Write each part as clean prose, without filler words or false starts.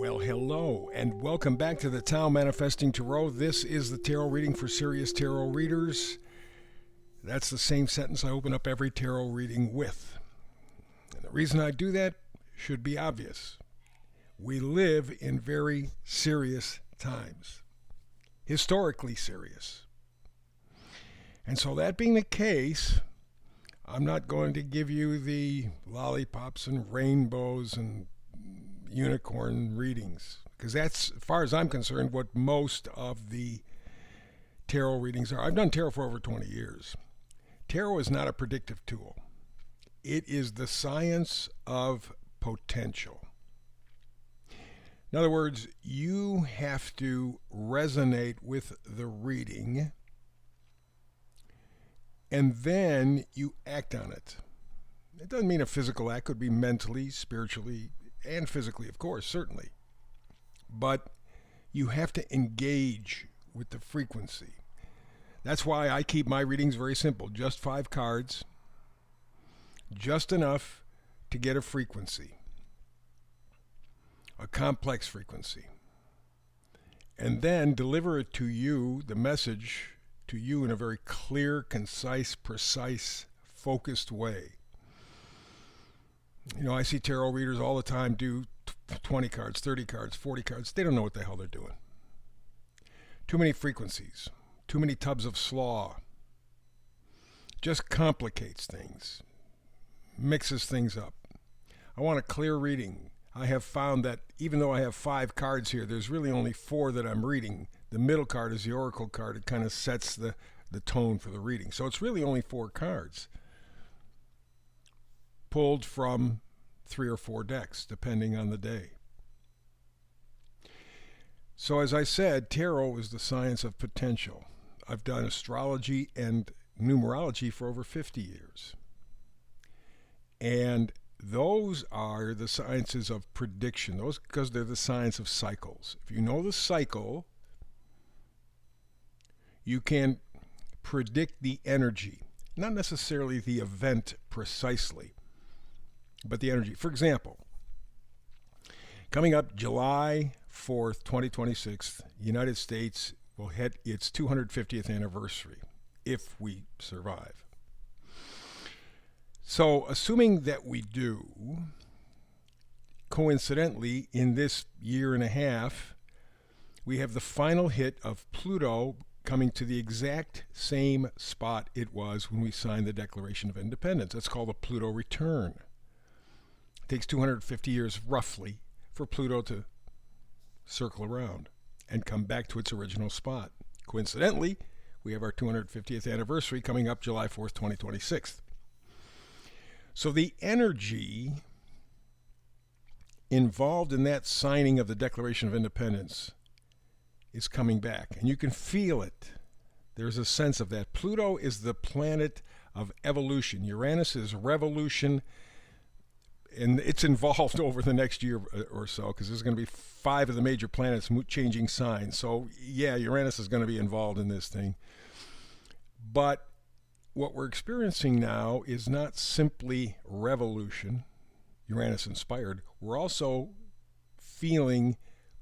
Well, hello, and welcome back to the Tao Manifesting Tarot. This is the tarot reading for serious tarot readers. That's the same sentence I open up every tarot reading with. And the reason I do that should be obvious. We live in very serious times, historically serious. And so that being the case, I'm not going to give you the lollipops and rainbows and unicorn readings, because that's, as far as I'm concerned, what most of the tarot readings are. I've done tarot for over 20 years. Tarot is not a predictive tool. It is the science of potential. In other words, you have to resonate with the reading, and then you act on it. It doesn't mean a physical act. It could be mentally, spiritually, and physically, of course, certainly. But you have to engage with the frequency. That's why I keep my readings very simple. Just 5 cards. Just enough to get a frequency. A complex frequency. And then deliver it to you, the message to you, in a very clear, concise, precise, focused way. You know, I see tarot readers all the time do 20 cards, 30 cards, 40 cards. They don't know what the hell they're doing. Too many frequencies, too many tubs of slaw. Just complicates things, mixes things up. I want a clear reading. I have found that even though I have 5 cards here, there's really only 4 that I'm reading. The middle card is the oracle card. It kind of sets the tone for the reading. So it's really only 4 cards, pulled from 3 or 4 decks, depending on the day. So as I said, tarot is the science of potential. I've done astrology and numerology for over 50 years. And those are the sciences of prediction. Those, because they're the science of cycles. If you know the cycle, you can predict the energy. Not necessarily the event precisely, but the energy. For example, coming up July 4th, 2026, the United States will hit its 250th anniversary, if we survive. So, assuming that we do, coincidentally, in this year and a half, we have the final hit of Pluto coming to the exact same spot it was when we signed the Declaration of Independence. That's called a Pluto return. It takes 250 years, roughly, for Pluto to circle around and come back to its original spot. Coincidentally, we have our 250th anniversary coming up July 4th, 2026. So the energy involved in that signing of the Declaration of Independence is coming back, and you can feel it. There's a sense of that. Pluto is the planet of evolution. Uranus is revolution, and it's involved over the next year or so, because there's going to be 5 of the major planets changing signs. So yeah, Uranus is going to be involved in this thing. But what we're experiencing now is not simply revolution, Uranus inspired. We're also feeling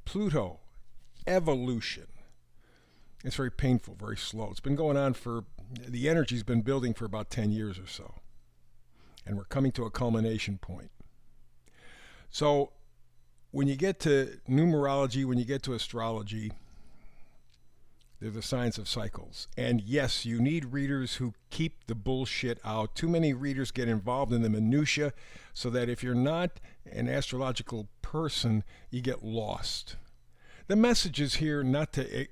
Pluto, evolution. It's very painful, very slow. It's been going on the energy's been building for about 10 years or so. And we're coming to a culmination point. So when you get to numerology, when you get to astrology, they're the science of cycles. And yes, you need readers who keep the bullshit out. Too many readers get involved in the minutia, so that if you're not an astrological person, you get lost. The message is here not to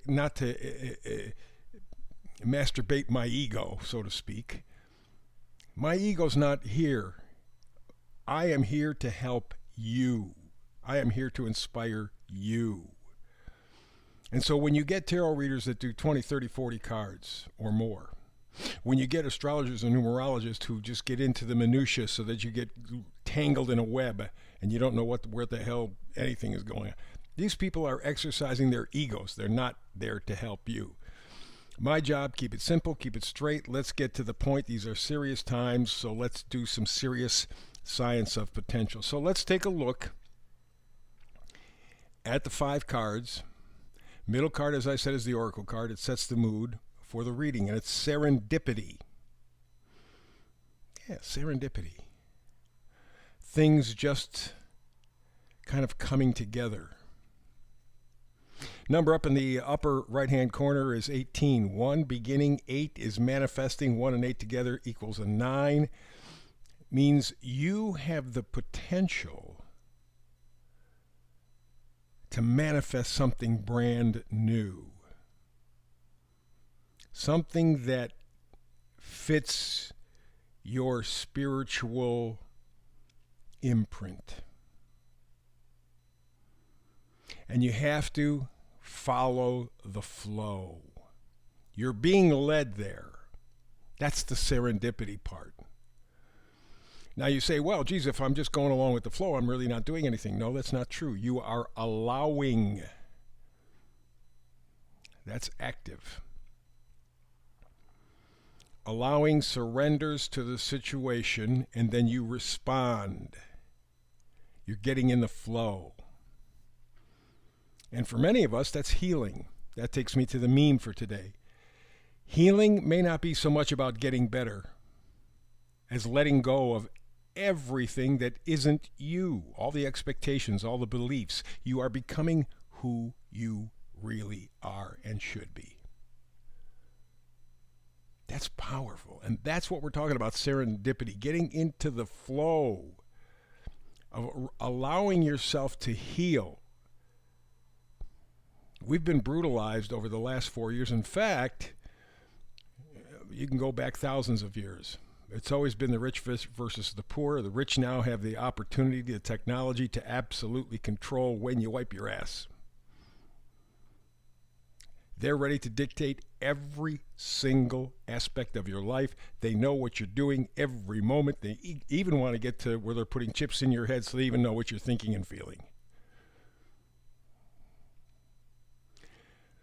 masturbate my ego, so to speak. My ego's not here. I am here to help you. I am here to inspire you. And so when you get tarot readers that do 20, 30, 40 cards or more, when you get astrologers and numerologists who just get into the minutia so that you get tangled in a web and you don't know where the hell anything is going on, these people are exercising their egos. They're not there to help you. My job, keep it simple, keep it straight. Let's get to the point. These are serious times, so let's do some serious science of potential. So let's take a look at the 5 cards. Middle card, as I said, is the oracle card. It sets the mood for the reading, and it's serendipity. Yeah, serendipity. Things just kind of coming together. Number up in the upper right-hand corner is 18. 1 beginning, 8 is manifesting. 1 and 8 together equals a 9. Means you have the potential to manifest something brand new. Something that fits your spiritual imprint. And you have to follow the flow. You're being led there. That's the serendipity part. Now you say, well, geez, if I'm just going along with the flow, I'm really not doing anything. No, that's not true. You are allowing. That's active. Allowing surrenders to the situation, and then you respond. You're getting in the flow. And for many of us, that's healing. That takes me to the meme for today. Healing may not be so much about getting better as letting go of everything that isn't you, all the expectations, all the beliefs. You are becoming who you really are and should be. That's powerful. And that's what we're talking about, serendipity, getting into the flow of allowing yourself to heal. We've been brutalized over the last 4 years. In fact, you can go back thousands of years. It's always been the rich versus the poor. The rich now have the opportunity, the technology to absolutely control when you wipe your ass. They're ready to dictate every single aspect of your life. They know what you're doing every moment. They even want to get to where they're putting chips in your head so they even know what you're thinking and feeling.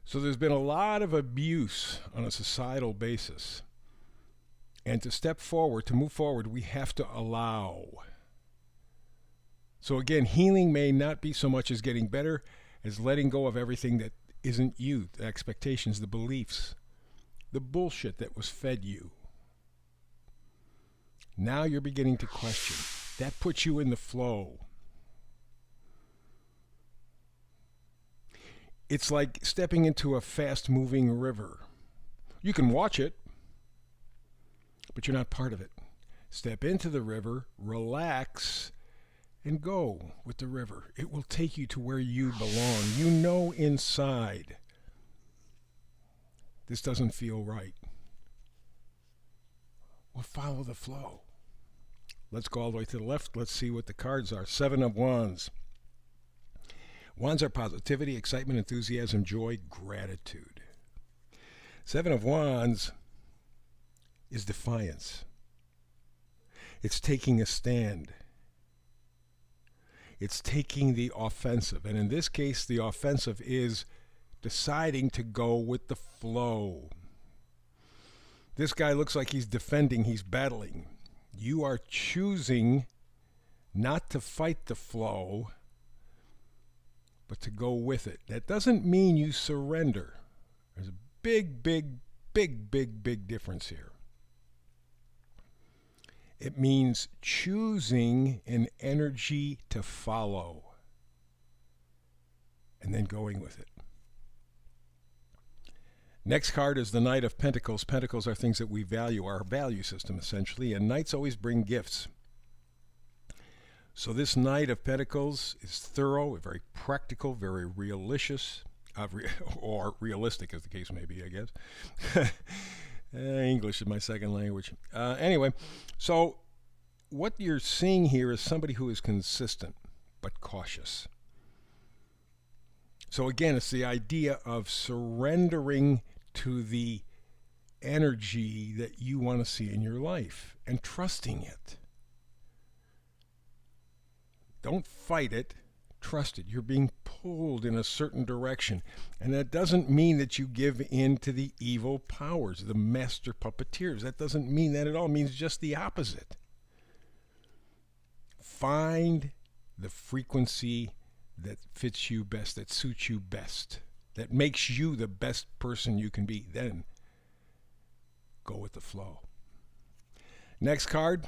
So there's been a lot of abuse on a societal basis. And to step forward, to move forward, we have to allow. So again, healing may not be so much as getting better as letting go of everything that isn't you, the expectations, the beliefs, the bullshit that was fed you. Now you're beginning to question. That puts you in the flow. It's like stepping into a fast-moving river. You can watch it, but you're not part of it. Step into the river, relax, and go with the river. It will take you to where you belong. You know inside, this doesn't feel right. Well, follow the flow. Let's go all the way to the left. Let's see what the cards are. 7 of Wands. Wands are positivity, excitement, enthusiasm, joy, gratitude. 7 of Wands is defiance. It's taking a stand. It's taking the offensive. And in this case, the offensive is deciding to go with the flow. This guy looks like he's defending, he's battling. You are choosing not to fight the flow, but to go with it. That doesn't mean you surrender. There's a big difference here. It means choosing an energy to follow and then going with it. Next card is the Knight of Pentacles. Pentacles are things that we value, our value system essentially, and knights always bring gifts. So this Knight of Pentacles is thorough, very practical, very realistic, or realistic as the case may be, I guess. English is my second language. Anyway, so what you're seeing here is somebody who is consistent but cautious. So again, it's the idea of surrendering to the energy that you want to see in your life and trusting it. Don't fight it. Trust it. You're being pulled in a certain direction. And that doesn't mean that you give in to the evil powers, the master puppeteers. That doesn't mean that at all. It means just the opposite. Find the frequency that fits you best, that suits you best, that makes you the best person you can be. Then go with the flow. Next card,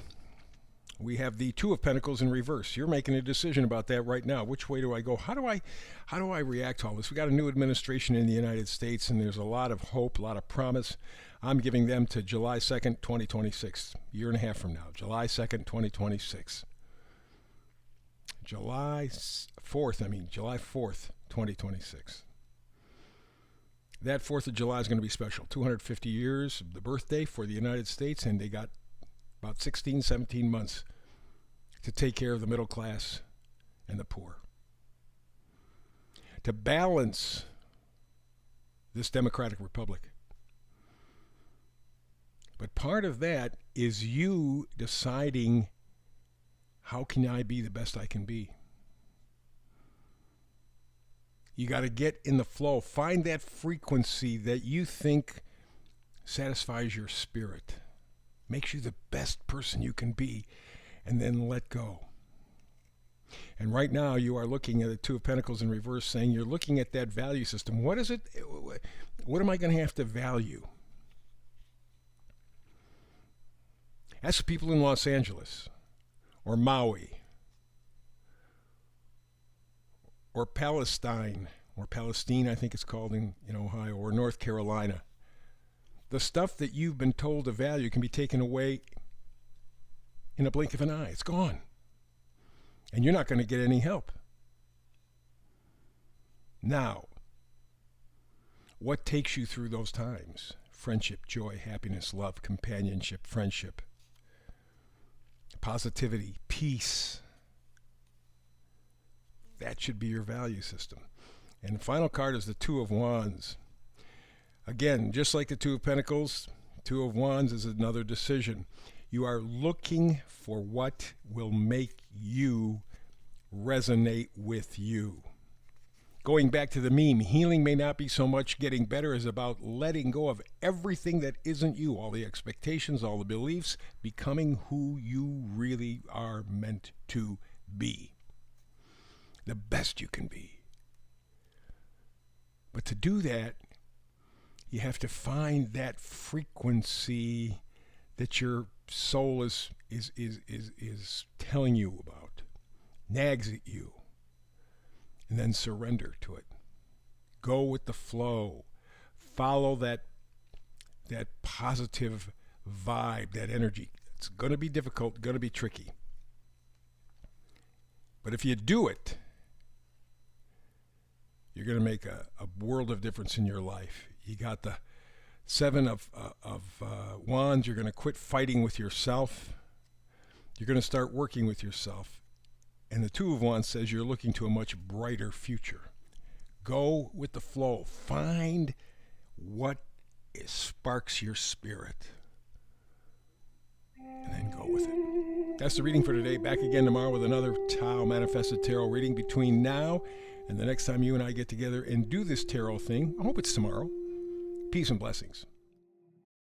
we have the Two of Pentacles in reverse. You're making a decision about that right now. Which way do I go? How do I react to all this? We got a new administration in the United States, and there's a lot of hope, a lot of promise. I'm giving them to July 2nd, 2026, a year and a half from now. July 2nd, 2026. July 4th, 2026. That 4th of July is going to be special. 250 years of the birthday for the United States, and they got about 16, 17 months to take care of the middle class and the poor. To balance this democratic republic. But part of that is you deciding, how can I be the best I can be? You got to get in the flow. Find that frequency that you think satisfies your spirit, makes you the best person you can be, and then let go. And right now you are looking at the Two of Pentacles in reverse, saying you're looking at that value system. What is it? What am I going to have to value? Ask people in Los Angeles, or Maui, or Palestine, or Palestine, I think it's called in Ohio, or North Carolina. The stuff that you've been told to value can be taken away in a blink of an eye. It's gone. And you're not going to get any help. Now, what takes you through those times? Friendship, joy, happiness, love, companionship, friendship, positivity, peace. That should be your value system. And the final card is the Two of Wands. Again, just like the Two of Pentacles, Two of Wands is another decision. You are looking for what will make you resonate with you. Going back to the meme, healing may not be so much getting better as about letting go of everything that isn't you, all the expectations, all the beliefs, becoming who you really are meant to be. The best you can be. But to do that, you have to find that frequency that your soul is telling you about, nags at you, and then surrender to it. Go with the flow. Follow that positive vibe, that energy. It's going to be difficult, going to be tricky. But if you do it, you're going to make a world of difference in your life. You got the Seven of Wands. You're going to quit fighting with yourself. You're going to start working with yourself. And the Two of Wands says you're looking to a much brighter future. Go with the flow. Find what sparks your spirit. And then go with it. That's the reading for today. Back again tomorrow with another Tao Manifested Tarot reading. Between now and the next time you and I get together and do this tarot thing, I hope it's tomorrow. Peace and blessings.